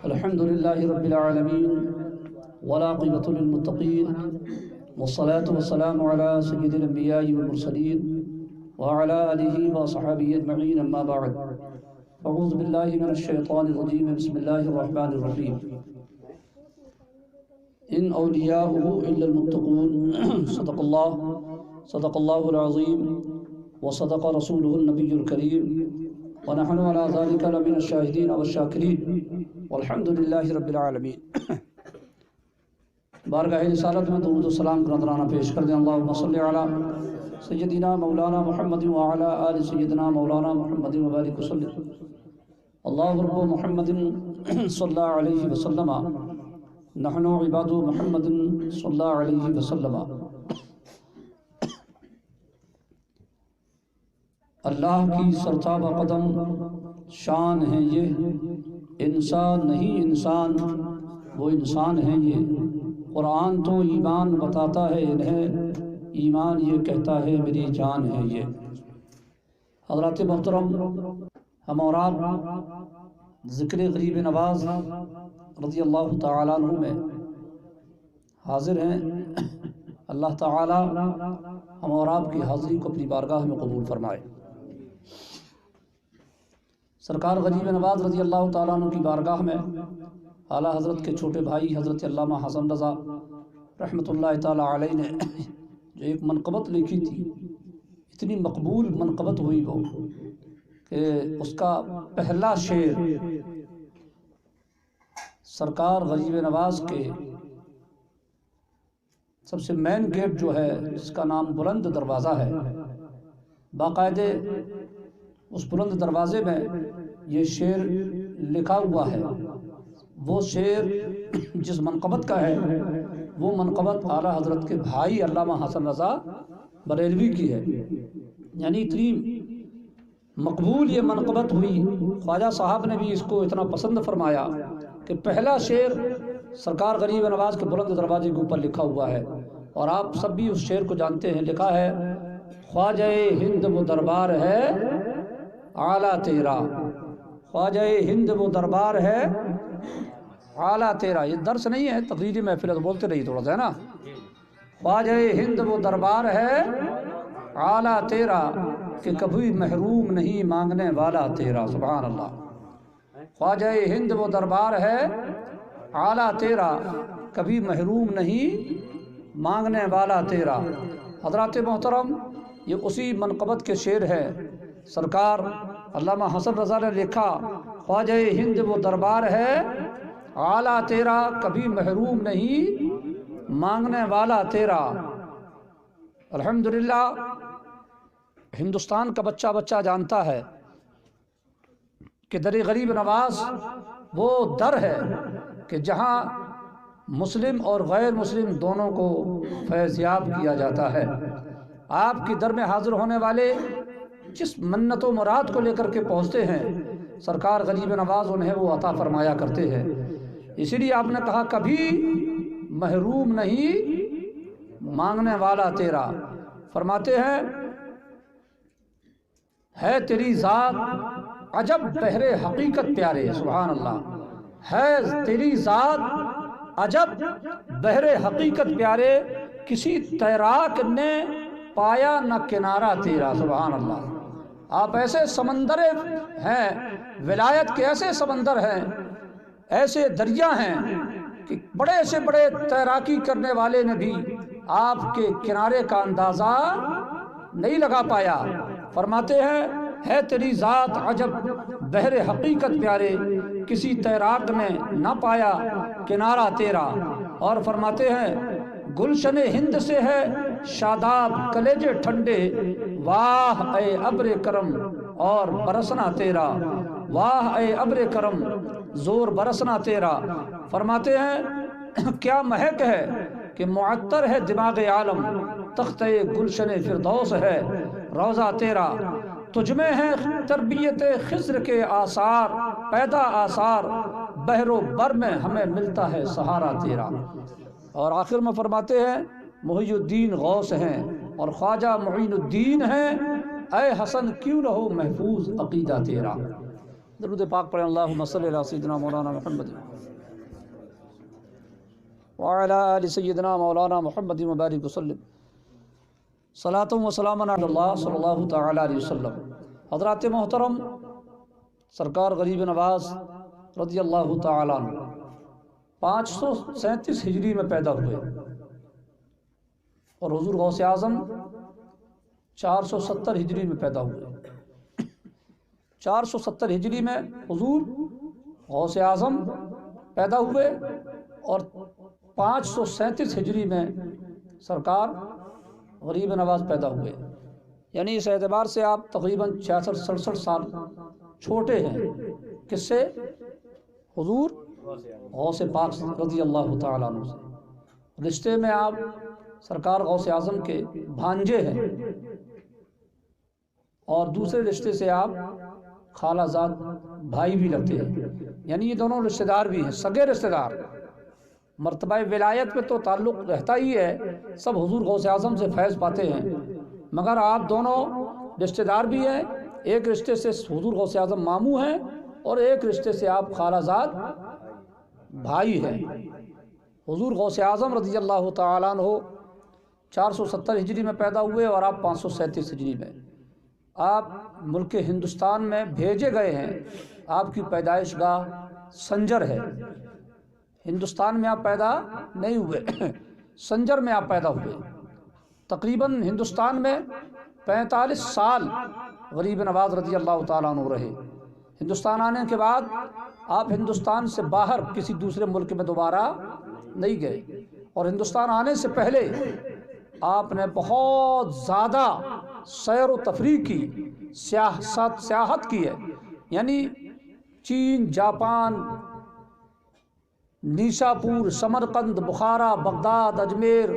الحمد للہ رب العالمین والعاقبۃ للمتقین والصلاة والسلام علی سید الانبیاء والمرسلین وعلی آلہ وصحبہ اجمعین اما بعد اعوذ باللہ من الشیطان الرجیم بسم اللہ الرحمن الرحیم ان اولیاؤہ الا المتقون صدق اللہ العظیم وصدق رسولہ النبی الکریم ونحن على ذلك لمن الشاہدین والشاکرین والحمد للہ رب العالمین۔ بارگاہ رسالت میں درود و سلام کا نذرانہ پیش کر دیں۔ اللہم صلی علی سیدنا مولانا محمد وعلی آل سیدنا مولانا محمد وبارک وسلم۔ اللہ رب محمد صلی اللہ علیہ وسلم نحن عباد محمد صلی اللہ علیہ وسلم۔ اللہ کی سرتابہ قدم شان ہے یہ، انسان نہیں انسان وہ انسان ہے یہ۔ قرآن تو ایمان بتاتا ہے انہیں، ایمان یہ کہتا ہے میری جان ہے یہ۔ حضرات محترم، ہم اور آپ ذکر غریب نواز رضی اللہ تعالیٰ عنہ میں حاضر ہیں۔ اللہ تعالیٰ ہم اور آپ کی حاضری کو اپنی بارگاہ میں قبول فرمائے۔ سرکار غریب نواز رضی اللہ تعالیٰ عنہ کی بارگاہ میں اعلیٰ حضرت کے چھوٹے بھائی حضرت علامہ حسن رضا رحمۃ اللہ تعالیٰ علیہ نے جو ایک منقبت لکھی تھی، اتنی مقبول منقبت ہوئی وہ کہ اس کا پہلا شعر سرکار غریب نواز کے سب سے مین گیٹ جو ہے جس کا نام بلند دروازہ ہے، باقاعدے اس بلند دروازے میں یہ شعر لکھا ہوا ہے۔ وہ شعر جس منقبت کا ہے وہ منقبت اعلیٰ حضرت کے بھائی علامہ حسن رضا بریلوی کی ہے۔ یعنی اتنی مقبول یہ منقبت ہوئی، خواجہ صاحب نے بھی اس کو اتنا پسند فرمایا کہ پہلا شعر سرکار غریب نواز کے بلند دروازے کے اوپر لکھا ہوا ہے، اور آپ سب بھی اس شعر کو جانتے ہیں۔ لکھا ہے خواجہ ہند وہ دربار ہے اعلیٰ تیرا، خواجہ ہند وہ دربار ہے اعلیٰ تیرا۔ یہ درس نہیں ہے، تقریری محفل ہے تو بولتے رہیے تھوڑا سا، ہے نا۔ خواجہ ہند وہ دربار ہے اعلیٰ تیرا کہ کبھی محروم نہیں مانگنے والا تیرا۔ سبحان اللہ۔ خواجہ ہند وہ دربار ہے اعلیٰ تیرا کبھی محروم نہیں مانگنے والا تیرا۔ حضرات محترم، یہ اسی منقبت کے شعر ہے۔ سرکار علامہ حسن رضا نے لکھا خواجہ ہند وہ دربار ہے اعلیٰ تیرا کبھی محروم نہیں مانگنے والا تیرا۔ الحمدللہ ہندوستان کا بچہ بچہ جانتا ہے کہ در غریب نواز وہ در ہے کہ جہاں مسلم اور غیر مسلم دونوں کو فیض یاب کیا جاتا ہے۔ آپ کی در میں حاضر ہونے والے جس منت و مراد کو لے کر کے پہنچتے ہیں، سرکار غریب نواز انہیں وہ عطا فرمایا کرتے ہیں۔ اسی لیے آپ نے کہا کبھی محروم نہیں مانگنے والا تیرا۔ فرماتے ہیں ہے تیری ذات عجب بحر حقیقت پیارے۔ سبحان اللہ۔ ہے تیری ذات عجب بحر حقیقت پیارے، کسی تیراک نے پایا نہ کنارہ تیرا۔ سبحان اللہ۔ آپ ایسے سمندر ہیں، ولایت کے ایسے سمندر ہیں، ایسے دریا ہیں کہ بڑے سے بڑے تیراکی کرنے والے نے بھی آپ کے کنارے کا اندازہ نہیں لگا پایا۔ فرماتے ہیں ہے تیری ذات عجب بحر حقیقت پیارے، کسی تیراک نے نہ پایا کنارہ تیرا۔ اور فرماتے ہیں گلشن ہند سے ہے شاداب کلیجے ٹھنڈے، واہ اے ابر کرم اور برسنا تیرا، واہ اے ابر کرم زور برسنا تیرا۔ فرماتے ہیں کیا مہک ہے کہ معطر ہے دماغ عالم، تختہ گلشن فردوس ہے روضہ تیرا۔ تجھ میں ہے تربیت خضر کے آثار، پیدا آثار بحر و بر میں ہمیں ملتا ہے سہارا تیرا۔ اور آخر میں فرماتے ہیں محی الدین غوث ہیں اور خواجہ معین الدین ہیں، اے حسن کیوں نہ ہو محفوظ عقیدہ تیرا۔ درود پاک پڑھیں، اللہم صلی علی سیدنا مولانا محمد وعلی آل سیدنا مولانا محمد مبارک وسلم، صلاۃ و سلام علی اللہ صلی اللہ تعالی علیہ وسلم۔ حضرات محترم، سرکار غریب نواز رضی اللہ تعالیٰ عنہ 537 ہجری میں پیدا ہوئے اور حضور غوث اعظم 470 ہجری میں پیدا ہوئے۔ 470 ہجری میں حضور غوث اعظم پیدا ہوئے اور 537 ہجری میں سرکار غریب نواز پیدا ہوئے، یعنی اس اعتبار سے آپ تقریباً 66-67 سال چھوٹے ہیں کس سے؟ حضور غوث پاک رضی اللہ تعالیٰ عنہ سے۔ رشتے میں آپ سرکار غوث اعظم کے بھانجے ہیں اور دوسرے رشتے سے آپ خالہ زاد بھائی بھی لگتے ہیں، یعنی یہ دونوں رشتہ دار بھی ہیں، سگے رشتہ دار۔ مرتبہ ولایت میں تو تعلق رہتا ہی ہے، سب حضور غوث اعظم سے فیض پاتے ہیں، مگر آپ دونوں رشتہ دار بھی ہیں۔ ایک رشتے سے حضور غوث اعظم ماموں ہیں اور ایک رشتے سے آپ خالہ زاد بھائی ہیں۔ حضور غوث اعظم رضی اللہ تعالیٰ عنہ 470 ہجری میں پیدا ہوئے اور آپ 537 ہجری میں۔ آپ ملک ہندوستان میں بھیجے گئے ہیں، آپ کی پیدائش گاہ سنجر ہے، ہندوستان میں آپ پیدا نہیں ہوئے، سنجر میں آپ پیدا ہوئے۔ تقریباً ہندوستان میں 45 سال غریب نواز رضی اللہ تعالیٰ عنہ رہے۔ ہندوستان آنے کے بعد آپ ہندوستان سے باہر کسی دوسرے ملک میں دوبارہ نہیں گئے، اور ہندوستان آنے سے پہلے آپ نے بہت زیادہ سیر و تفریح کی، سیاحت کی ہے، یعنی چین، جاپان، نیشاپور، سمرقند، بخارا، بغداد، اجمیر،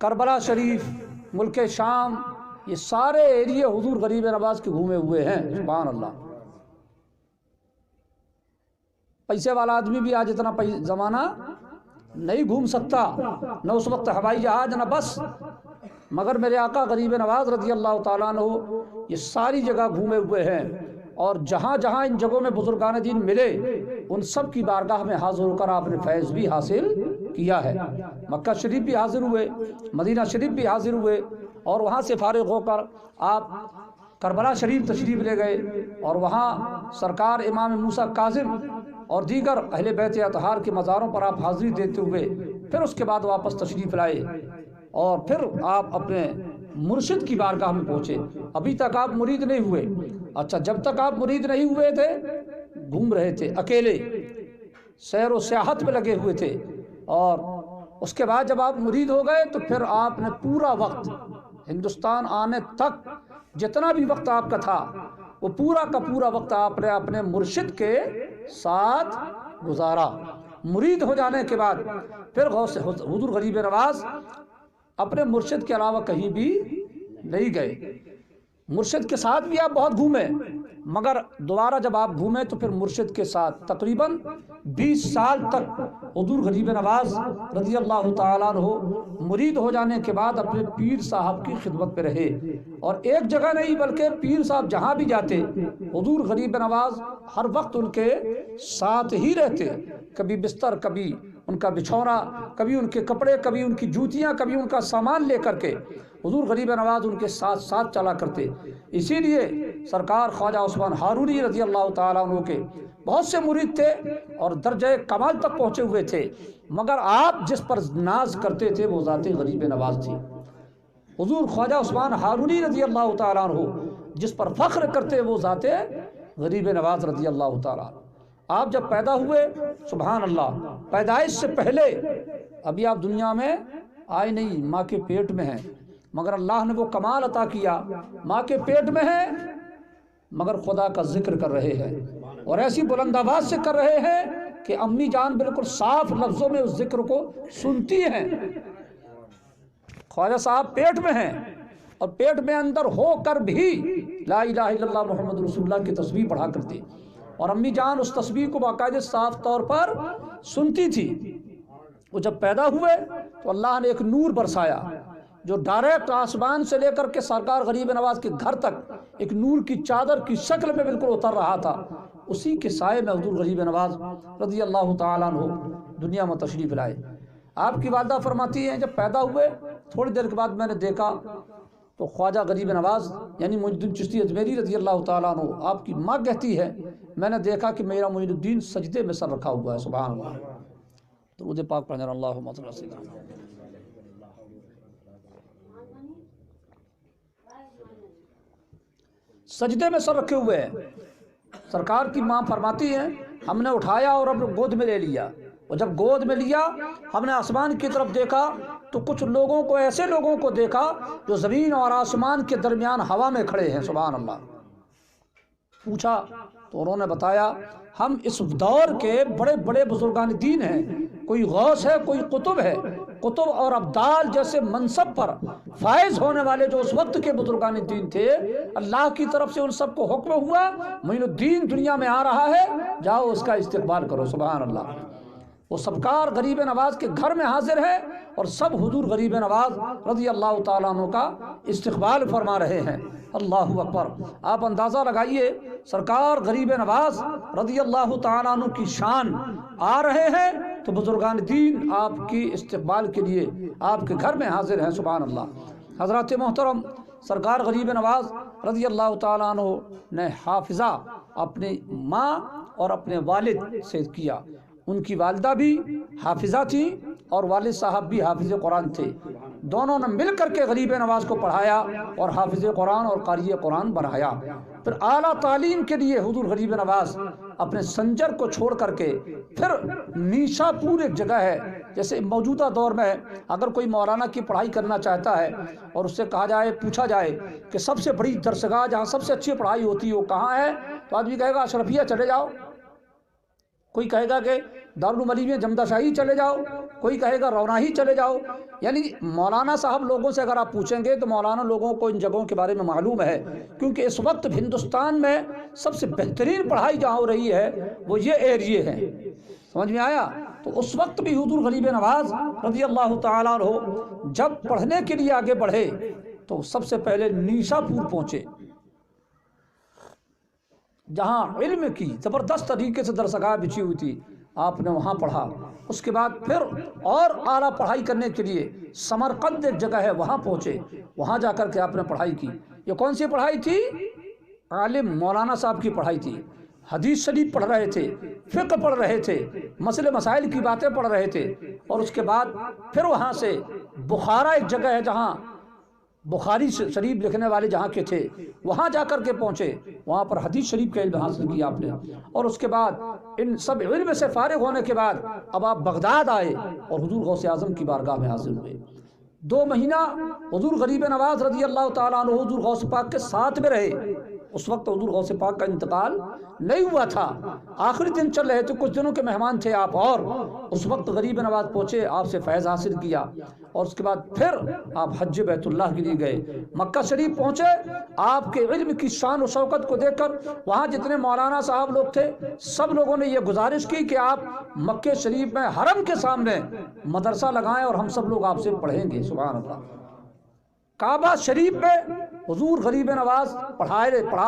کربلا شریف، ملک شام، یہ سارے ایریے حضور غریب نواز کے گھومے ہوئے ہیں۔ سبحان اللہ۔ پیسے والا آدمی بھی آج اتنا زمانہ نہیں گھوم سکتا، نہ اس وقت ہوائی جہاز نہ بس، مگر میرے آقا غریب نواز رضی اللہ تعالیٰ عنہ یہ ساری جگہ گھومے ہوئے ہیں، اور جہاں جہاں ان جگہوں میں بزرگان دین ملے ان سب کی بارگاہ میں حاضر ہو کر آپ نے فیض بھی حاصل کیا ہے۔ مکہ شریف بھی حاضر ہوئے، مدینہ شریف بھی حاضر ہوئے، اور وہاں سے فارغ ہو کر آپ کربلا شریف تشریف لے گئے، اور وہاں سرکار امام موسیٰ کاظم اور دیگر اہل بیت اطہار کے مزاروں پر آپ حاضری دیتے ہوئے پھر اس کے بعد واپس تشریف لائے، اور پھر آپ اپنے مرشد کی بارگاہ میں پہنچے۔ ابھی تک آپ مرید نہیں ہوئے۔ اچھا، جب تک آپ مرید نہیں ہوئے تھے گھوم رہے تھے، اکیلے سیر و سیاحت میں لگے ہوئے تھے، اور اس کے بعد جب آپ مرید ہو گئے تو پھر آپ نے پورا وقت ہندوستان آنے تک جتنا بھی وقت آپ کا تھا وہ پورا کا پورا وقت آپ نے اپنے مرشد کے ساتھ گزارا۔ مرید ہو جانے کے بعد پھر حضور غریب نواز اپنے مرشد کے علاوہ کہیں بھی نہیں گئے۔ مرشد کے ساتھ بھی آپ بہت گھومے، مگر دوبارہ جب آپ گھومے تو پھر مرشد کے ساتھ تقریباً 20 سال تک حضور غریب نواز رضی اللہ تعالیٰ عنہ مرید ہو جانے کے بعد اپنے پیر صاحب کی خدمت پہ رہے، اور ایک جگہ نہیں بلکہ پیر صاحب جہاں بھی جاتے حضور غریب نواز ہر وقت ان کے ساتھ ہی رہتے، کبھی بستر، کبھی ان کا بچھونا، کبھی ان کے کپڑے، کبھی ان کی جوتیاں، کبھی ان کا سامان لے کر کے حضور غریب نواز ان کے ساتھ ساتھ چلا کرتے۔ اسی لیے سرکار خواجہ عثمان ہارونی رضی اللہ تعالیٰ عنہ کے بہت سے مرید تھے اور درجہ کمال تک پہنچے ہوئے تھے، مگر آپ جس پر ناز کرتے تھے وہ ذات غریب نواز تھی۔ حضور خواجہ عثمان ہارونی رضی اللہ تعالیٰ عنہ جس پر فخر کرتے وہ ذات غریب نواز رضی اللہ تعالیٰ عنہ۔ آپ جب پیدا ہوئے، سبحان اللہ، پیدائش سے پہلے ابھی آپ دنیا میں آئے نہیں، ماں کے پیٹ میں ہیں، مگر اللہ نے وہ کمال عطا کیا، ماں کے پیٹ میں ہیں مگر خدا کا ذکر کر رہے ہیں، اور ایسی بلند آواز سے کر رہے ہیں کہ امی جان بالکل صاف لفظوں میں اس ذکر کو سنتی ہیں۔ خواجہ صاحب پیٹ میں ہیں، اور پیٹ میں اندر ہو کر بھی لا الہ الا اللہ محمد رسول اللہ کی تسبیح پڑھا کرتی، اور امی جان اس تسبیح کو باقاعدہ صاف طور پر سنتی تھی۔ وہ جب پیدا ہوئے تو اللہ نے ایک نور برسایا، جو ڈائریکٹ آسمان سے لے کر کے سرکار غریب نواز کے گھر تک ایک نور کی چادر کی شکل میں بالکل اتر رہا تھا، اسی کے سائے میں حضور غریب نواز رضی اللہ تعالیٰ عنہ دنیا میں تشریف لائے۔ آپ کی والدہ فرماتی ہیں جب پیدا ہوئے تھوڑی دیر کے بعد میں نے دیکھا تو خواجہ غریب نواز یعنی معین الدین چشتی اجمیری رضی اللہ تعالیٰ عنہ، آپ کی ماں کہتی ہے میں نے دیکھا کہ میرا معین الدین سجدے میں سر رکھا ہوا ہے۔ سبحان اللہ، درود پاک پڑھنے اللہم صلی اللہ علیہ وسلم۔ سجدے میں سر رکھے ہوئے ہیں۔ سرکار کی ماں فرماتی ہیں ہم نے اٹھایا اور اپنے گود میں لے لیا، اور جب گود میں لیا ہم نے آسمان کی طرف دیکھا تو کچھ لوگوں کو، ایسے لوگوں کو دیکھا جو زمین اور آسمان کے درمیان ہوا میں کھڑے ہیں۔ سبحان اللہ۔ پوچھا تو انہوں نے بتایا ہم اس دور کے بڑے بڑے بزرگان دین ہیں، کوئی غوث ہے، کوئی قطب ہے، قطب اور ابدال جیسے منصب پر فائز ہونے والے جو اس وقت کے بزرگان دین تھے، اللہ کی طرف سے ان سب کو حکم ہوا معین الدین دنیا میں آ رہا ہے، جاؤ اس کا استقبال کرو۔ سبحان اللہ۔ وہ سرکار غریب نواز کے گھر میں حاضر ہے اور سب حضور غریب نواز رضی اللہ تعالیٰ عنہ کا استقبال فرما رہے ہیں۔ اللہ اکبر۔ آپ اندازہ لگائیے سرکار غریب نواز رضی اللہ تعالیٰ عنہ کی شان آ رہے ہیں تو بزرگان دین آپ کی استقبال کے لیے آپ کے گھر میں حاضر ہیں۔ سبحان اللہ۔ حضرات محترم، سرکار غریب نواز رضی اللہ تعالیٰ عنہ نے حافظہ اپنی ماں اور اپنے والد سے کیا۔ ان کی والدہ بھی حافظہ تھی اور والد صاحب بھی حافظ قرآن تھے، دونوں نے مل کر کے غریب نواز کو پڑھایا اور حافظ قرآن اور قاری قرآن بنایا۔ پھر اعلیٰ تعلیم کے لیے حضور غریب نواز اپنے سنجر کو چھوڑ کر کے پھر نیشا پور ایک جگہ ہے، جیسے موجودہ دور میں اگر کوئی مولانا کی پڑھائی کرنا چاہتا ہے اور اس سے کہا جائے، پوچھا جائے کہ سب سے بڑی درسگاہ جہاں سب سے اچھی پڑھائی ہوتی ہے وہ کہاں ہے، تو آدمی کہے گا اشرفیہ چلے جاؤ، کوئی کہے گا کہ دارالعلوم علی میں جمدہ شاہی چلے جاؤ، کوئی کہے گا روناہی چلے جاؤ۔ یعنی مولانا صاحب لوگوں سے اگر آپ پوچھیں گے تو مولانا لوگوں کو ان جگہوں کے بارے میں معلوم ہے، کیونکہ اس وقت ہندوستان میں سب سے بہترین پڑھائی جہاں ہو رہی ہے وہ یہ ایریے ہیں۔ سمجھ میں آیا؟ تو اس وقت بھی حضور غریب نواز رضی اللہ تعالیٰ عنہ جب پڑھنے کے لیے آگے بڑھے تو سب سے پہلے نیشا پور پہنچے، جہاں علم کی زبردست طریقے سے درسگاہ بچھی ہوئی تھی، آپ نے وہاں پڑھا۔ اس کے بعد پھر اور اعلیٰ پڑھائی کرنے کے لیے سمرقند ایک جگہ ہے وہاں پہنچے، وہاں جا کر کے آپ نے پڑھائی کی۔ یہ کون سی پڑھائی تھی؟ عالم مولانا صاحب کی پڑھائی تھی۔ حدیث شریف پڑھ رہے تھے، فقہ پڑھ رہے تھے، مسئلے مسائل کی باتیں پڑھ رہے تھے، اور اس کے بعد پھر وہاں سے بخارا ایک جگہ ہے جہاں بخاری شریف لکھنے والے جہاں کے تھے، وہاں جا کر کے پہنچے، وہاں پر حدیث شریف کا علم حاصل کیا آپ نے۔ اور اس کے بعد ان سب علم سے فارغ ہونے کے بعد اب آپ بغداد آئے اور حضور غوث اعظم کی بارگاہ میں حاضر ہوئے۔ 2 مہینہ حضور غریب نواز رضی اللہ تعالیٰ عنہ حضور غوث پاک کے ساتھ میں رہے۔ اس وقت حضور غوث پاک کا انتقال نہیں ہوا تھا، آخری دن چل رہے تھے، کچھ دنوں کے مہمان تھے آپ، اور اس وقت غریب نواز پہنچے، آپ سے فیض حاصل کیا، اور اس کے بعد پھر آپ حج بیت اللہ کے لیے گئے، مکہ شریف پہنچے۔ آپ کے علم کی شان و شوکت کو دیکھ کر وہاں جتنے مولانا صاحب لوگ تھے سب لوگوں نے یہ گزارش کی کہ آپ مکہ شریف میں حرم کے سامنے مدرسہ لگائیں اور ہم سب لوگ آپ سے پڑھیں گے۔ سبحان اللہ۔ کعبہ شریف میں حضور غریب نواز پڑھا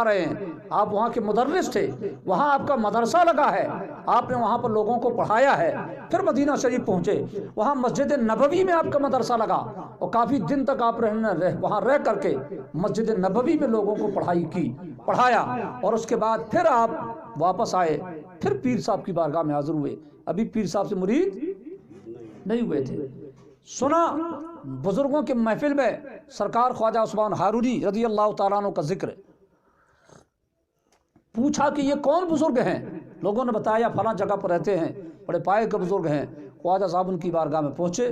رہے ہیں، آپ وہاں کے مدرس تھے، وہاں آپ کا مدرسہ لگا ہے، آپ نے وہاں پر لوگوں کو پڑھایا ہے۔ پھر مدینہ شریف پہنچے، وہاں مسجد نبوی میں آپ کا مدرسہ لگا، اور کافی دن تک آپ وہاں رہ کر کے مسجد نبوی میں لوگوں کو پڑھایا، اور اس کے بعد پھر آپ واپس آئے، پھر پیر صاحب کی بارگاہ میں حاضر ہوئے۔ ابھی پیر صاحب سے مرید نہیں ہوئے تھے۔ سنا بزرگوں کے محفل میں سرکار خواجہ عثمان ہارونی رضی اللہ تعالیٰ عنہ کا ذکر، پوچھا کہ یہ کون بزرگ ہیں؟ لوگوں نے بتایا فلاں جگہ پر رہتے ہیں، بڑے پائے کے بزرگ ہیں۔ خواجہ صاحب ان کی بارگاہ میں پہنچے،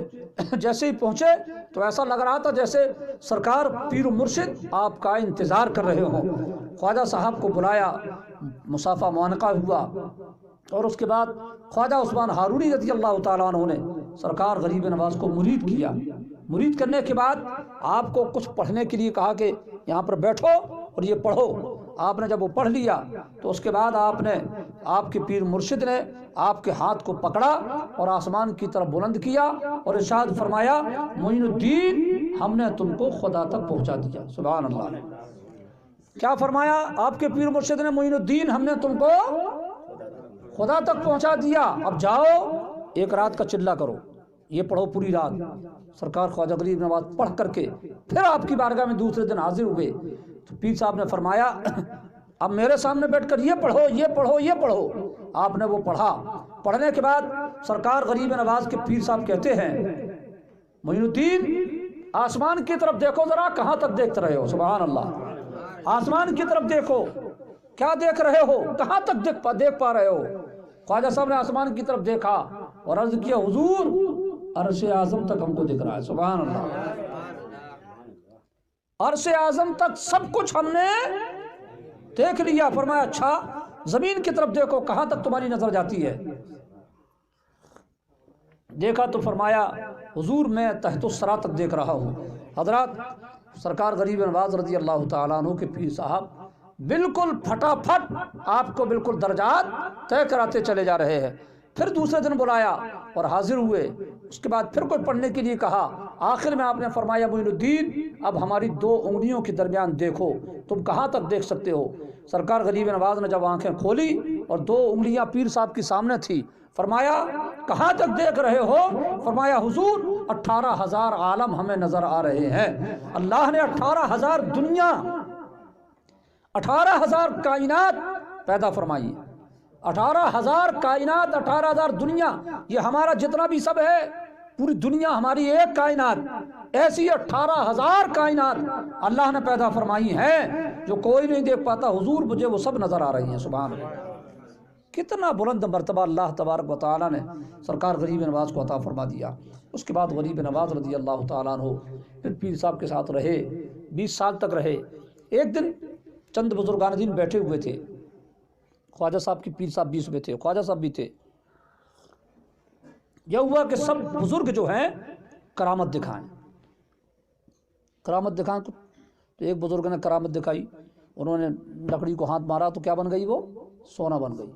جیسے ہی پہنچے تو ایسا لگ رہا تھا جیسے سرکار پیر و مرشد آپ کا انتظار کر رہے ہوں۔ خواجہ صاحب کو بلایا، مصافحہ معانقہ ہوا، اور اس کے بعد خواجہ عثمان ہارونی رضی اللہ تعالیٰ عنہ نے سرکار غریب نواز کو مرید کیا۔ مرید کرنے کے بعد آپ کو کچھ پڑھنے کے لیے کہا کہ یہاں پر بیٹھو اور یہ پڑھو۔ آپ نے جب وہ پڑھ لیا تو اس کے بعد آپ کے پیر مرشد نے آپ کے ہاتھ کو پکڑا اور آسمان کی طرف بلند کیا اور ارشاد فرمایا معین الدین ہم نے تم کو خدا تک پہنچا دیا. سبحان اللہ. کیا فرمایا آپ کے پیر مرشد نے؟ معین الدین ہم نے تم کو خدا تک پہنچا دیا. اب جاؤ ایک رات کا چلہ کرو، یہ پڑھو پوری رات. سرکار خواجہ غریب نواز پڑھ کر کے پھر آپ کی بارگاہ میں دوسرے دن حاضر ہوئے تو پیر صاحب نے فرمایا اب میرے سامنے بیٹھ کر یہ پڑھو یہ پڑھو یہ پڑھو. آپ نے وہ پڑھا. پڑھنے کے بعد سرکار غریب نواز کے پیر صاحب کہتے ہیں معین الدین آسمان کی طرف دیکھو ذرا، کہاں تک دیکھتے رہے ہو؟ سبحان اللہ. آسمان کی طرف دیکھو، کیا دیکھ رہے ہو؟ کہاں تک دیکھ پا رہے ہو؟ خواجہ صاحب نے آسمان کی طرف دیکھا اور عرض کیا حضور عرش اعظم تک ہم کو دکھ رہا ہے. سبحان اللہ. عرش اعظم تک سب کچھ ہم نے دیکھ لیا. فرمایا اچھا زمین کی طرف دیکھو، کہاں تک تمہاری نظر جاتی ہے؟ دیکھا تو فرمایا حضور میں تحت الثری تک دیکھ رہا ہوں. حضرات سرکار غریب نواز رضی اللہ تعالیٰ عنہ کے پیر صاحب بالکل پھٹافٹ آپ کو بالکل درجات طے کراتے چلے جا رہے ہیں. پھر دوسرے دن بلایا اور حاضر ہوئے. اس کے بعد پھر کوئی پڑھنے کے لیے کہا. آخر میں آپ نے فرمایا معین الدین اب ہماری 2 انگلیوں کے درمیان دیکھو، تم کہاں تک دیکھ سکتے ہو؟ سرکار غریب نواز نے جب آنکھیں کھولی اور 2 انگلیاں پیر صاحب کے سامنے تھی، فرمایا کہاں تک دیکھ رہے ہو؟ فرمایا حضور 18,000 عالم ہمیں نظر آ رہے ہیں. اللہ نے 18,000 دنیا 18,000 کائنات پیدا فرمائی. 18,000 کائنات 18,000 دنیا، یہ ہمارا جتنا بھی سب ہے پوری دنیا ہماری ایک کائنات، ایسی 18,000 کائنات اللہ نے پیدا فرمائی ہیں جو کوئی نہیں دیکھ پاتا. حضور مجھے وہ سب نظر آ رہی ہیں. سبحان اللہ. کتنا بلند مرتبہ اللہ تبارک و تعالیٰ نے سرکار غریب نواز کو عطا فرما دیا. اس کے بعد غریب نواز رضی اللہ تعالیٰ عنہ پھر پیر صاحب کے ساتھ رہے، 20 سال تک رہے. ایک دن چند بزرگان دین بیٹھے ہوئے تھے. خواجہ صاحب کی پیر صاحب 20 میں تھے، خواجہ صاحب بھی تھے. یہ ہوا کہ سب بزرگ جو ہیں کرامت دکھائیں. تو ایک بزرگ نے کرامت دکھائی، انہوں نے لکڑی کو ہاتھ مارا تو کیا بن گئی؟ وہ سونا بن گئی.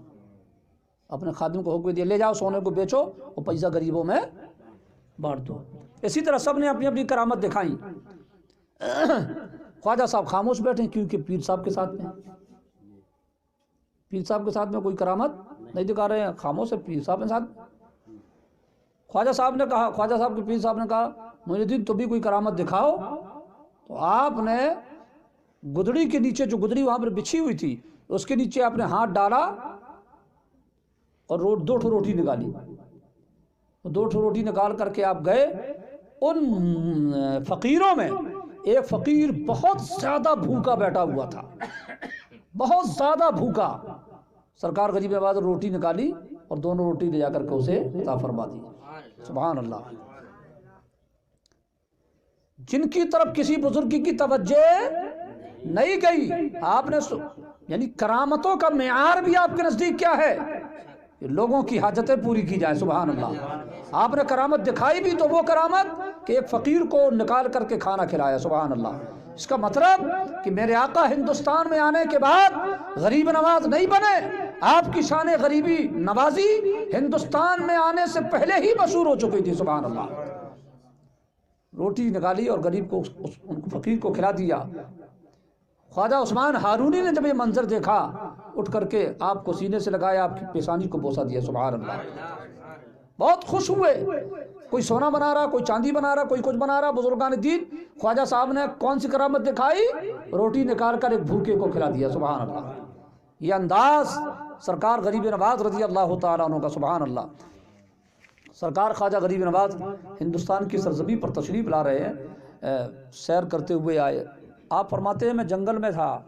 اپنے خادم کو حکم دیا لے جاؤ سونے کو بیچو اور پیسہ غریبوں میں بانٹ دو. اسی طرح سب نے اپنی اپنی کرامت دکھائی. خواجہ صاحب خاموش بیٹھے کیونکہ پیر صاحب کے ساتھ میں کوئی کرامت نہیں دکھا رہے ہیں، خاموش ہے. پیر صاحب کے ساتھ خواجہ صاحب نے کہا، خواجہ صاحب کے پیر صاحب نے کہا معین الدین تو بھی کوئی کرامت دکھاؤ. تو آپ نے گدڑی کے نیچے، جو گدڑی وہاں پر بچھی ہوئی تھی اس کے نیچے آپ نے ہاتھ ڈالا اور 2 روٹی نکالی. 2 روٹی نکال کر کے آپ گئے. ان فقیروں میں ایک فقیر بہت زیادہ بھوکا بیٹھا ہوا تھا، بہت زیادہ بھوکا. سرکار غریب نواز روٹی نکالی اور 2 روٹی لے جا کر کے اسے عطا فرما دی. سبحان اللہ. جن کی طرف کسی بزرگ کی توجہ نہیں گئی، آپ نے یعنی کرامتوں کا معیار بھی آپ کے نزدیک کیا ہے؟ لوگوں کی حاجتیں پوری کی جائیں. سبحان اللہ. آپ نے کرامت دکھائی بھی تو وہ کرامت کہ ایک فقیر کو نکال کر کے کھانا کھلایا. سبحان اللہ. اس کا مطلب کہ میرے آقا ہندوستان میں آنے کے بعد غریب نواز نہیں بنے، آپ کی شان غریبی نوازی ہندوستان میں آنے سے پہلے ہی مشہور ہو چکی تھی. سبحان اللہ. روٹی نکالی اور غریب کو ان فقیر کو کھلا دیا. خواجہ عثمان ہارونی نے جب یہ منظر دیکھا اٹھ کر کے آپ کو سینے سے لگایا، آپ کی پیشانی کو بوسہ دیا. سبحان اللہ. بہت خوش ہوئے. کوئی سونا بنا رہا، کوئی چاندی بنا رہا، کوئی کچھ بنا رہا. بزرگان دین خواجہ صاحب نے کون سی کرامت دکھائی؟ روٹی نکال کر ایک بھوکے کو کھلا دیا. سبحان اللہ. یہ انداز سرکار غریب نواز رضی اللہ تعالیٰ عنہ کا. سبحان اللہ. سرکار خواجہ غریب نواز ہندوستان کی سرزمین پر تشریف لا رہے ہیں، سیر کرتے ہوئے آئے. آپ فرماتے ہیں میں جنگل میں تھا،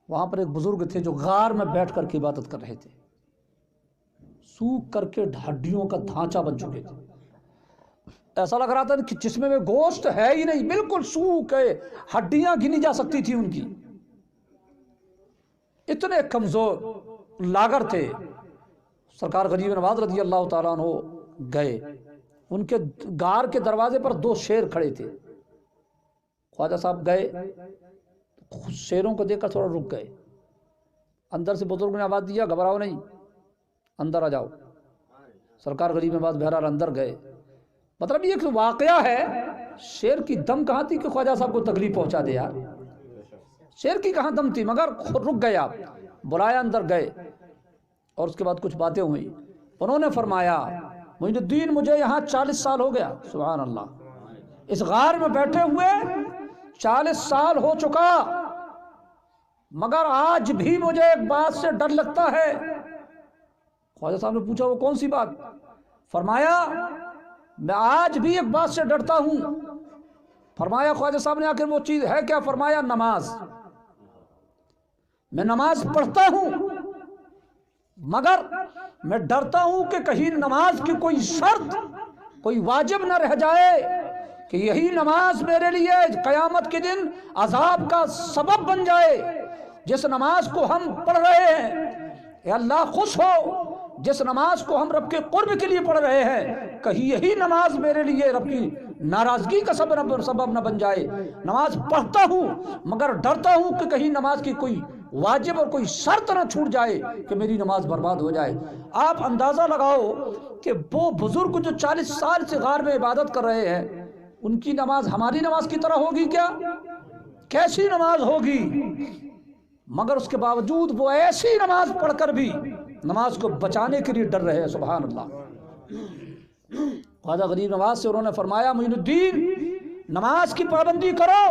وہاں پر ایک بزرگ تھے جو غار میں بیٹھ کر کے عبادت کر رہے تھے. سوکھ کر کے ہڈیوں کا ڈھانچہ بن چکے تھے. ایسا لگ رہا تھا کہ جسم میں گوشت ہے ہی نہیں، بالکل سوکھ ہے، ہڈیاں گنی جا سکتی تھی ان کی. اتنے کمزور لاغر تھے. سرکار غریب نواز رضی اللہ تعالیٰ عنہ گئے. ان کے غار کے دروازے پر 2 شیر کھڑے تھے. خواجہ صاحب گئے، شیروں کو دیکھ کر تھوڑا رک گئے. اندر سے بزرگ نے آواز دیا گھبراؤ نہیں، اندر آ جاؤ. سرکار غریب نواز بہرحال اندر گئے. مطلب یہ کہ واقعہ ہے، شیر کی دم کہاں تھی کہ خواجہ صاحب کو تکلیف پہنچا دے یار. شیر کی کہاں دم تھی، مگر رک گئے. آپ بلایا، اندر گئے، اور اس کے بعد کچھ باتیں ہوئی. انہوں نے فرمایا معین الدین مجھے یہاں 40 سال ہو گیا. سبحان اللہ، اس غار میں بیٹھے ہوئے 40 سال ہو چکا، مگر آج بھی مجھے ایک بات سے ڈر لگتا ہے. خواجہ صاحب نے پوچھا وہ کون سی بات؟ فرمایا میں آج بھی ایک بات سے ڈرتا ہوں. فرمایا خواجہ صاحب نے آخر وہ چیز ہے کیا؟ فرمایا نماز. میں نماز پڑھتا ہوں، مگر میں ڈرتا ہوں کہ کہیں نماز کی کوئی شرط، کوئی واجب نہ رہ جائے کہ یہی نماز میرے لیے قیامت کے دن عذاب کا سبب بن جائے. جس نماز کو ہم پڑھ رہے ہیں اے اللہ خوش ہو، جس نماز کو ہم رب کے قرب کے لیے پڑھ رہے ہیں، کہیں یہی نماز میرے لیے رب کی ناراضگی کا سبب نہ بن جائے. نماز پڑھتا ہوں مگر ڈرتا ہوں کہ کہیں نماز کی کوئی واجب اور کوئی شرط نہ چھوٹ جائے کہ میری نماز برباد ہو جائے. آپ اندازہ لگاؤ کہ وہ بزرگ جو 40 سال سے غار میں عبادت کر رہے ہیں، ان کی نماز ہماری نماز کی طرح ہوگی کیا؟ کیسی نماز ہوگی؟ مگر اس کے باوجود وہ ایسی نماز پڑھ کر بھی نماز کو بچانے کے لیے ڈر رہے ہیں. سبحان اللہ. خواجہ غریب نواز سے انہوں نے فرمایا معین الدین نماز کی پابندی کرو.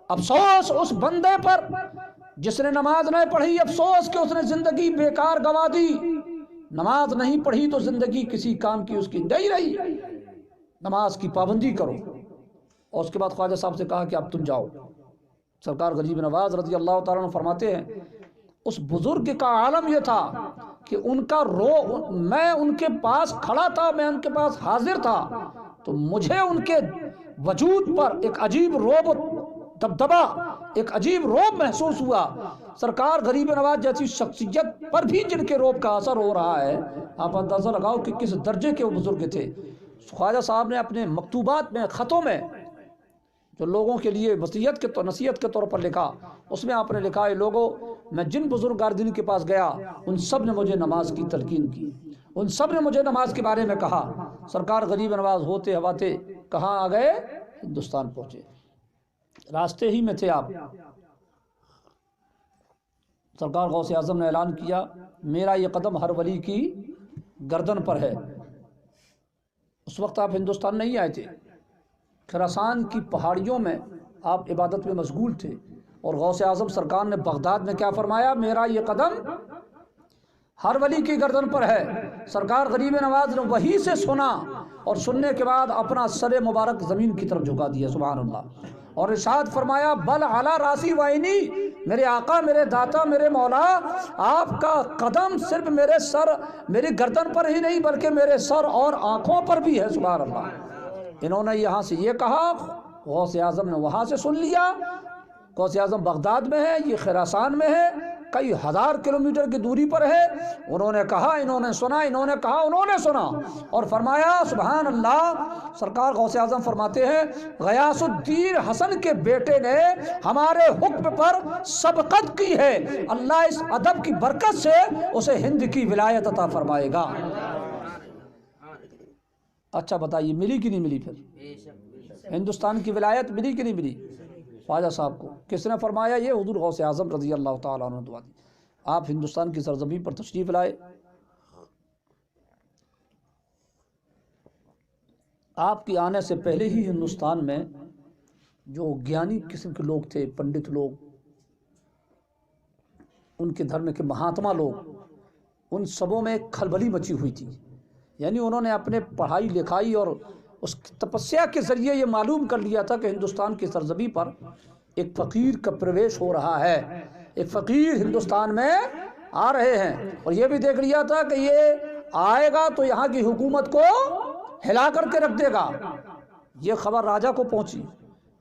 افسوس اس بندے پر جس نے نماز نہیں پڑھی، افسوس کہ اس نے زندگی بیکار گوا دی. نماز نہیں پڑھی تو زندگی کسی کام کی اس کی نہیں رہی. نماز کی پابندی کرو. اور اس کے بعد خواجہ صاحب سے کہا کہ اب تم جاؤ. سرکار غریب نواز رضی اللہ تعالیٰ عنہ فرماتے ہیں اس بزرگ کا عالم یہ تھا کہ ان کا میں ان کے پاس کھڑا تھا، میں ان کے پاس حاضر تھا، تو مجھے ان کے وجود پر ایک عجیب رعب دبدبا، ایک عجیب رعب محسوس ہوا. سرکار غریب نواز جیسی شخصیت پر بھی جن کے رعب کا اثر ہو رہا ہے، آپ اندازہ لگاؤ کہ کس درجے کے وہ بزرگ تھے. خواجہ صاحب نے اپنے مکتوبات میں، خطوں میں جو لوگوں کے لیے نصیحت کے طور پر لکھا، اس میں آپ نے لکھا ہے لوگوں میں جن بزرگار دین کے پاس گیا ان سب نے مجھے نماز کی تلقین کی، ان سب نے مجھے نماز کے بارے میں کہا. سرکار غریب نواز ہوتے ہواتے کہاں آ گئے؟ ہندوستان پہنچے. راستے ہی میں تھے آپ، سرکار غوث اعظم نے اعلان کیا میرا یہ قدم ہر ولی کی گردن پر ہے. اس وقت آپ ہندوستان نہیں آئے تھے، خراسان کی پہاڑیوں میں آپ عبادت میں مشغول تھے. اور غوث اعظم سرکار نے بغداد میں کیا فرمایا؟ میرا یہ قدم ہر ولی کی گردن پر ہے. سرکار غریب نواز نے وہی سے سنا، اور سننے کے بعد اپنا سر مبارک زمین کی طرف جھکا دیا. سبحان اللہ. اور ارشاد فرمایا بل علی راسی وعینی، میرے آقا، میرے داتا، میرے مولا، آپ کا قدم صرف میرے سر، میری گردن پر ہی نہیں بلکہ میرے سر اور آنکھوں پر بھی ہے. سبحان اللہ. انہوں نے یہاں سے یہ کہا، غوث اعظم نے وہاں سے سن لیا. غوث اعظم بغداد میں ہے، یہ خراسان میں ہے، کئی ہزار کلومیٹر کی دوری پر ہے. انہوں نے کہا، انہوں نے سنا، انہوں نے کہا، انہوں نے سنا، اور فرمایا سبحان اللہ. سرکار غوث اعظم فرماتے ہیں غیاث الدین حسن کے بیٹے نے ہمارے حکم پر سبقت کی ہے، اللہ اس ادب کی برکت سے اسے ہند کی ولایت عطا فرمائے گا. اچھا بتائیے ملی کہ نہیں ملی؟ پھر ہندوستان کی ولایت ملی کہ نہیں ملی خواجہ صاحب کو؟ کس نے فرمایا؟ یہ حضور غوث اعظم رضی اللہ تعالیٰ عنہ دعا دی. آپ ہندوستان کی سرزمین پر تشریف لائے. آپ کے آنے سے پہلے ہی ہندوستان میں جو گیانی قسم کے لوگ تھے، پنڈت لوگ، ان کے دھرم کے مہاتما لوگ، ان سبوں میں ایک کھلبلی مچی ہوئی تھی. یعنی انہوں نے اپنے پڑھائی لکھائی اور اس تپسیا کے ذریعے یہ معلوم کر لیا تھا کہ ہندوستان کی سرزمین پر ایک فقیر کا پرویش ہو رہا ہے، ایک فقیر ہندوستان میں آ رہے ہیں. اور یہ بھی دیکھ لیا تھا کہ یہ آئے گا تو یہاں کی حکومت کو ہلا کر کے رکھ دے گا. یہ خبر راجہ کو پہنچی.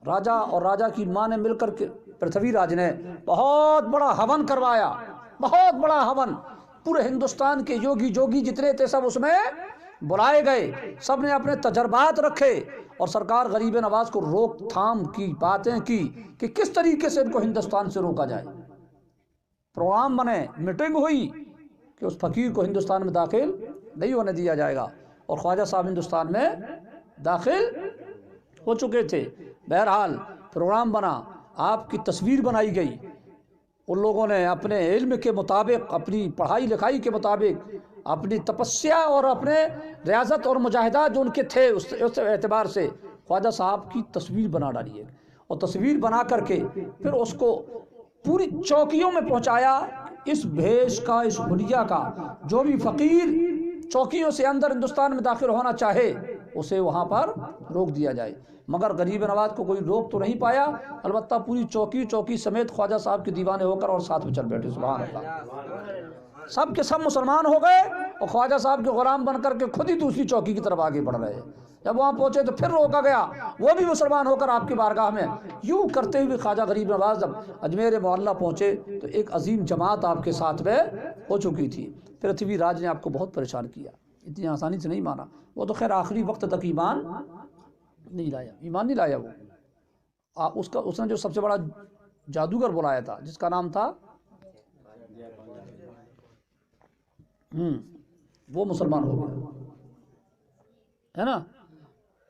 راجہ اور راجہ کی ماں نے مل کر کے، پرتھوی راج نے بہت بڑا ہون کروایا، بہت بڑا ہون. پورے ہندوستان کے یوگی جوگی جتنے تھے سب اس میں بلائے گئے، سب نے اپنے تجربات رکھے اور سرکار غریب نواز کو روک تھام کی باتیں کی کہ کس طریقے سے ان کو ہندوستان سے روکا جائے۔ پروگرام بنے، میٹنگ ہوئی کہ اس فقیر کو ہندوستان میں داخل نہیں ہونے دیا جائے گا، اور خواجہ صاحب ہندوستان میں داخل ہو چکے تھے۔ بہرحال پروگرام بنا، آپ کی تصویر بنائی گئی، ان لوگوں نے اپنے علم کے مطابق، اپنی پڑھائی لکھائی کے مطابق، اپنی تپسیا اور اپنے ریاضت اور مجاہدات جو ان کے تھے اس اعتبار سے خواجہ صاحب کی تصویر بنا ڈالی ہے، اور تصویر بنا کر کے پھر اس کو پوری چوکیوں میں پہنچایا۔ اس بھیش کا، اس حلیہ کا جو بھی فقیر چوکیوں سے اندر ہندوستان میں داخل ہونا چاہے اسے وہاں پر روک دیا جائے، مگر غریب نواز کو کوئی روک تو نہیں پایا، البتہ پوری چوکی سمیت خواجہ صاحب کے دیوانے ہو کر اور ساتھ میں چل بیٹھے۔ سبحان اللہ، سب کے سب مسلمان ہو گئے اور خواجہ صاحب کے غلام بن کر کے خود ہی دوسری چوکی کی طرف آگے بڑھ رہے ہیں۔ جب وہاں پہنچے تو پھر روکا گیا، وہ بھی مسلمان ہو کر آپ کی بارگاہ میں یوں کرتے ہوئے خواجہ غریب نواز جب اجمیر معلیٰ پہنچے تو ایک عظیم جماعت آپ کے ساتھ میں ہو چکی تھی۔ پرتھوی راج نے آپ کو بہت پریشان کیا، اتنی آسانی سے نہیں مانا، وہ تو خیر آخری وقت تک ایمان نہیں لایا وہ اس نے جو سب سے بڑا جادوگر بلایا تھا جس کا نام تھا وہ مسلمان ہو گیا ہے نا۔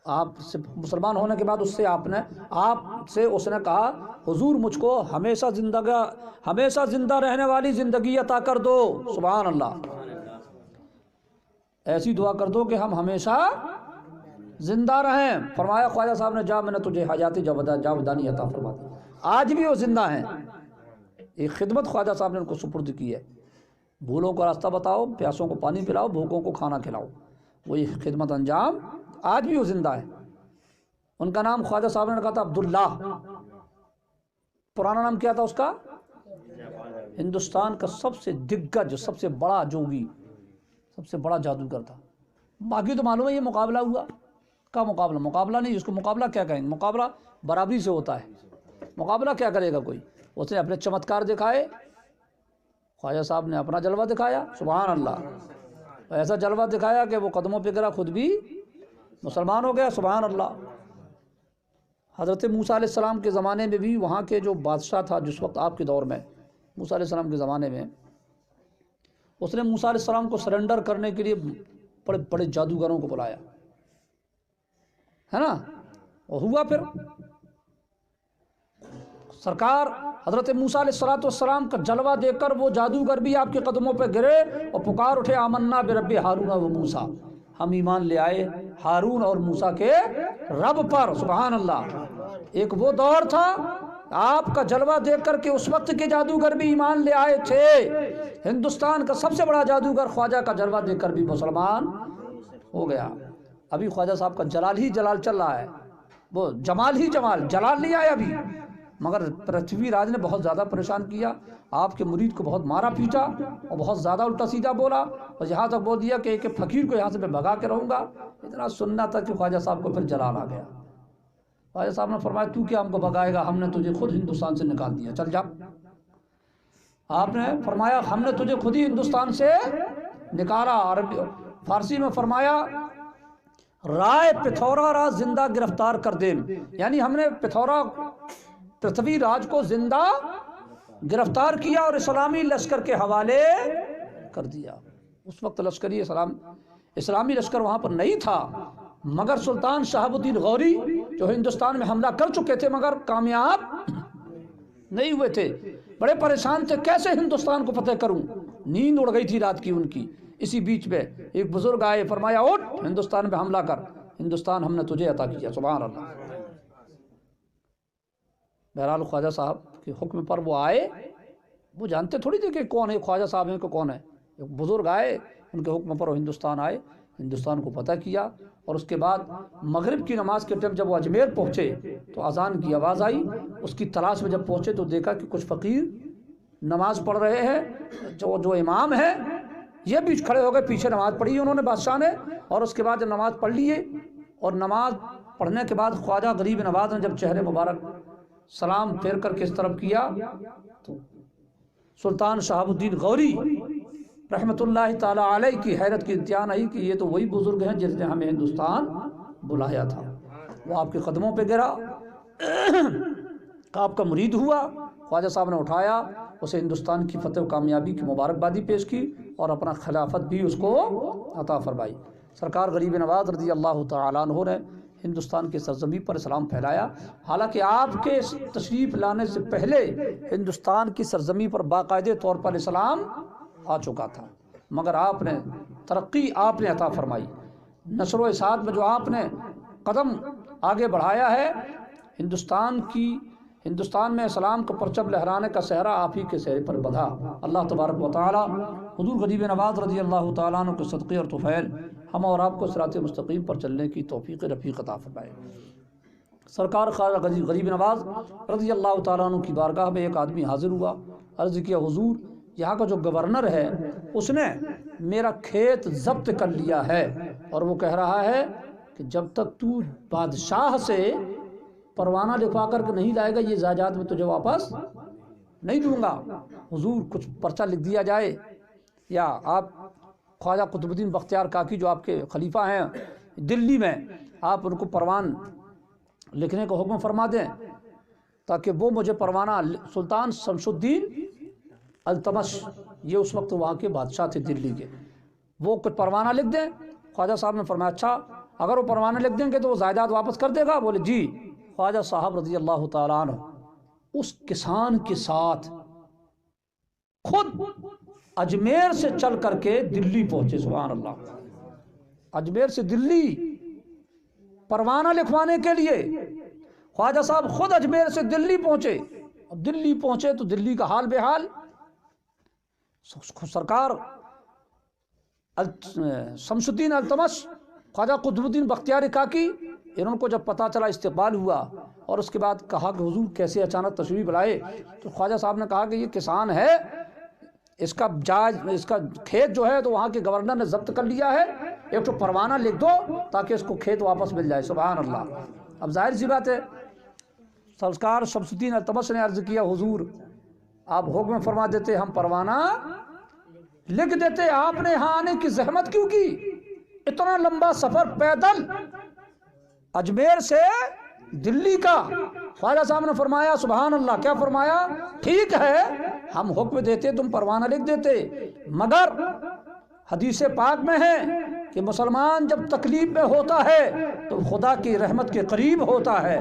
آپ سے مسلمان ہونے کے بعد اس نے کہا حضور مجھ کو ہمیشہ زندہ رہنے والی زندگی عطا کر دو۔ سبحان اللہ، ایسی دعا کر دو کہ ہم ہمیشہ زندہ رہیں۔ فرمایا خواجہ صاحب نے جا، میں نے تجھے حیاتی جاودانی عطا فرما دی۔ آج بھی وہ زندہ ہیں۔ ایک خدمت خواجہ صاحب نے ان کو سپرد کی ہے، بھولوں کو راستہ بتاؤ، پیاسوں کو پانی پلاؤ، بھوکوں کو کھانا کھلاؤ، وہی خدمت انجام آج بھی وہ زندہ ہے۔ ان کا نام خواجہ صاحب نے رکھا تھا عبداللہ، پرانا نام کیا تھا اس کا؟ ہندوستان کا سب سے دگج، سب سے بڑا جوگی، سب سے بڑا جادوگر تھا۔ باقی تو معلوم ہے یہ مقابلہ ہوا کا مقابلہ نہیں، اس کو مقابلہ کیا کہیں گے؟ مقابلہ برابری سے ہوتا ہے، مقابلہ کیا کرے گا کوئی؟ اس نے اپنے چمتکار دکھائے، خواجہ صاحب نے اپنا جلوہ دکھایا۔ سبحان اللہ، ایسا جلوہ دکھایا کہ وہ قدموں پہ گرا، خود بھی مسلمان ہو گیا۔ سبحان اللہ، حضرت موسیٰ علیہ السلام کے زمانے میں بھی وہاں کے جو بادشاہ تھا جس وقت آپ کے دور میں، موسیٰ علیہ السلام کے زمانے میں، اس نے موسیٰ علیہ السلام کو سرنڈر کرنے کے لیے بڑے بڑے جادوگروں کو بلایا ہے نا، اور ہوا پھر سرکار حضرت موسیٰ علیہ السلام کا جلوہ دیکھ کر وہ جادوگر بھی آپ کے قدموں پہ گرے اور پکار اٹھے آمنا برب ہارون و موسیٰ، ہم ایمان لے آئے ہارون اور موسیٰ کے رب پر۔ سبحان اللہ، ایک وہ دور تھا آپ کا جلوہ دیکھ کر کے اس وقت کے جادوگر بھی ایمان لے آئے تھے۔ ہندوستان کا سب سے بڑا جادوگر خواجہ کا جلوہ دیکھ کر بھی مسلمان ہو گیا۔ ابھی خواجہ صاحب کا جلال ہی جلال چل رہا ہے، وہ جمال ہی جلال نہیں آیا ابھی، مگر پرتھوی راج نے بہت زیادہ پریشان کیا، آپ کے مرید کو بہت مارا پیٹا اور بہت زیادہ الٹا سیدھا بولا، اور یہاں تک بول دیا کہ ایک فقیر کو یہاں سے میں بھگا کے رہوں گا۔ اتنا سننا تھا کہ خواجہ صاحب کو پھر جلال آ گیا۔ خواجہ صاحب نے فرمایا تو کیا ہم کو بھگائے گا، ہم نے تجھے خود ہندوستان سے نکال دیا، چل جا۔ آپ نے فرمایا ہم نے تجھے خود ہی ہندوستان سے نکالا۔ عربی فارسی میں فرمایا رائے پتھورا را زندہ گرفتار کر دے، یعنی ہم نے پرتھوی راج کو زندہ گرفتار کیا اور اسلامی لشکر کے حوالے کر دیا۔ اس وقت اسلامی لشکر وہاں پر نہیں تھا، مگر سلطان شہاب الدین غوری جو ہندوستان میں حملہ کر چکے تھے مگر کامیاب نہیں ہوئے تھے، بڑے پریشان تھے کیسے ہندوستان کو فتح کروں، نیند اڑ گئی تھی رات کی ان کی۔ اسی بیچ میں ایک بزرگ آئے، فرمایا اٹھ ہندوستان میں حملہ کر، ہندوستان ہم نے تجھے عطا کیا۔ سبحان اللہ۔ بہرحال خواجہ صاحب کے حکم پر وہ آئے، وہ جانتے تھوڑی تھے کہ کون ہے خواجہ صاحب ہیں کہ کون ہے، ایک بزرگ آئے ان کے حکم پر وہ ہندوستان آئے، ہندوستان کو فتح کیا۔ اور اس کے بعد مغرب کی نماز کے ٹائم جب وہ اجمیر پہنچے تو اذان کی آواز آئی، اس کی تلاش میں جب پہنچے تو دیکھا کہ کچھ فقیر نماز پڑھ رہے ہیں، جو امام ہے یہ بھی کھڑے ہو گئے، پیچھے نماز پڑھی انہوں نے بادشاہ نے، اور اس کے بعد جب نماز پڑھ لیے اور نماز پڑھنے کے بعد خواجہ غریب نواز نے جب چہرے مبارک سلام پھیر کر کے اس طرف کیا تو سلطان شہاب الدین غوری رحمۃ اللہ تعالیٰ علیہ کی حیرت کی انتہا نہیں کہ یہ تو وہی بزرگ ہیں جس نے ہمیں ہندوستان بلایا تھا۔ وہ آپ کے قدموں پہ گرا، آپ کا مرید ہوا، خواجہ صاحب نے اٹھایا، اسے ہندوستان کی فتح و کامیابی کی مبارکبادی پیش کی اور اپنا خلافت بھی اس کو عطا فرمائی۔ سرکار غریب نواز رضی اللہ تعالیٰ عنہ نے ہندوستان کے سرزمین پر اسلام پھیلایا، حالانکہ آپ کے تشریف لانے سے پہلے ہندوستان کی سرزمین پر باقاعدہ طور پر اسلام آ چکا تھا، مگر آپ نے ترقی آپ نے عطا فرمائی۔ نشر و اشاعت میں جو آپ نے قدم آگے بڑھایا ہے، ہندوستان میں اسلام کا پرچم لہرانے کا صحرا آپ ہی کے چہرے پر بندھا۔ اللہ تبارک و تعالی حضور غریب نواز رضی اللہ تعالیٰ عنہ کے صدقے اور طفیل ہم اور آپ کو صراط مستقیم پر چلنے کی توفیق رفیق عطا فرمائے۔ سرکار خواجہ غریب نواز رضی اللہ تعالیٰ عنہ کی بارگاہ میں ایک آدمی حاضر ہوا، عرض کیا حضور یہاں کا جو گورنر ہے اس نے میرا کھیت ضبط کر لیا ہے اور وہ کہہ رہا ہے کہ جب تک تو بادشاہ سے پروانہ لکھوا کر کے نہیں لائے گا یہ زائداد میں تجھے واپس نہیں دوں گا۔ حضور کچھ پرچہ لکھ دیا جائے، یا آپ خواجہ قطب الدین بختیار کاکی جو آپ کے خلیفہ ہیں دلی میں، آپ ان کو پروان لکھنے کا حکم فرما دیں تاکہ وہ مجھے پروانہ، سلطان شمس الدین التمش یہ اس وقت وہاں کے بادشاہ تھے دلی کے، وہ کچھ پروانہ لکھ دیں۔ خواجہ صاحب نے فرمایا اچھا اگر وہ پروانہ لکھ دیں گے تو وہ زائداد واپس کر دے گا؟ بولے جی۔ خواجہ صاحب رضی اللہ تعالیٰ عنہ اس کسان کے ساتھ خود اجمیر سے چل کر کے دلی پہنچے، سبحان اللہ، اجمیر سے دلی پروانہ لکھوانے کے لیے خواجہ صاحب خود اجمیر سے دلی پہنچے۔ اب دلی پہنچے تو دلی کا حال بے حال، سرکار شمس الدین التمش، خواجہ قطب الدین بختیار کاکی، انہوں کو جب پتہ چلا استقبال ہوا اور اس کے بعد کہا کہ حضور کیسے اچانک تشریف لائے، تو خواجہ صاحب نے کہا کہ یہ کسان ہے، اس کا کھیت جو ہے تو وہاں کے گورنر نے ضبط کر لیا ہے، ایک تو پروانہ لکھ دو تاکہ اس کو کھیت واپس مل جائے۔ سبحان اللہ۔ اب ظاہر سی بات ہے سرکار شمس الدین التمش نے عرض کیا حضور آپ حکم فرما دیتے ہم پروانہ لکھ دیتے، آپ نے یہاں آنے کی زحمت کیوں کی؟ اتنا لمبا سفر پیدل اجمیر سے دلی کا۔ خواجہ صاحب نے فرمایا سبحان اللہ، کیا فرمایا؟ ٹھیک ہے ہم حکم دیتے تم پروانہ لکھ دیتے، مگر حدیث پاک میں ہے کہ مسلمان جب تکلیف میں ہوتا ہے تو خدا کی رحمت کے قریب ہوتا ہے،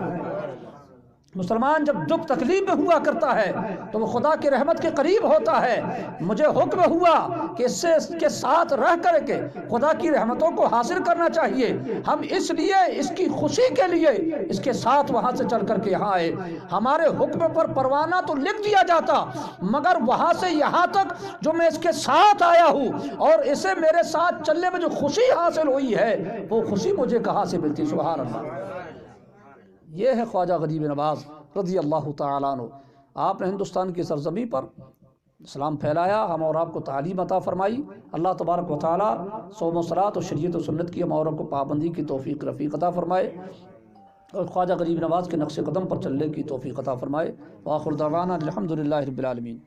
مسلمان جب دکھ تکلیف میں ہوا کرتا ہے تو وہ خدا کی رحمت کے قریب ہوتا ہے۔ مجھے حکم ہوا کہ اس کے ساتھ رہ کر کے خدا کی رحمتوں کو حاصل کرنا چاہیے، ہم اس لیے اس کی خوشی کے لیے اس کے ساتھ وہاں سے چل کر کے یہاں آئے۔ ہمارے حکم پر پروانہ تو لکھ دیا جاتا مگر وہاں سے یہاں تک جو میں اس کے ساتھ آیا ہوں اور اسے میرے ساتھ چلنے میں جو خوشی حاصل ہوئی ہے وہ خوشی مجھے کہاں سے ملتی؟ سبحان اللہ۔ یہ ہے خواجہ غریب نواز رضی اللہ تعالیٰ عنہ۔ آپ نے ہندوستان کی سرزمین پر اسلام پھیلایا، ہم اور آپ کو تعلیم عطا فرمائی۔ اللہ تبارک و تعالیٰ صوم و صلاۃ و شریعت و سنت کی ہم اور آپ کو پابندی کی توفیق رفیق عطا فرمائے اور خواجہ غریب نواز کے نقش قدم پر چلنے کی توفیق عطا فرمائے۔ وآخر دعوانا الحمدللہ رب العالمین۔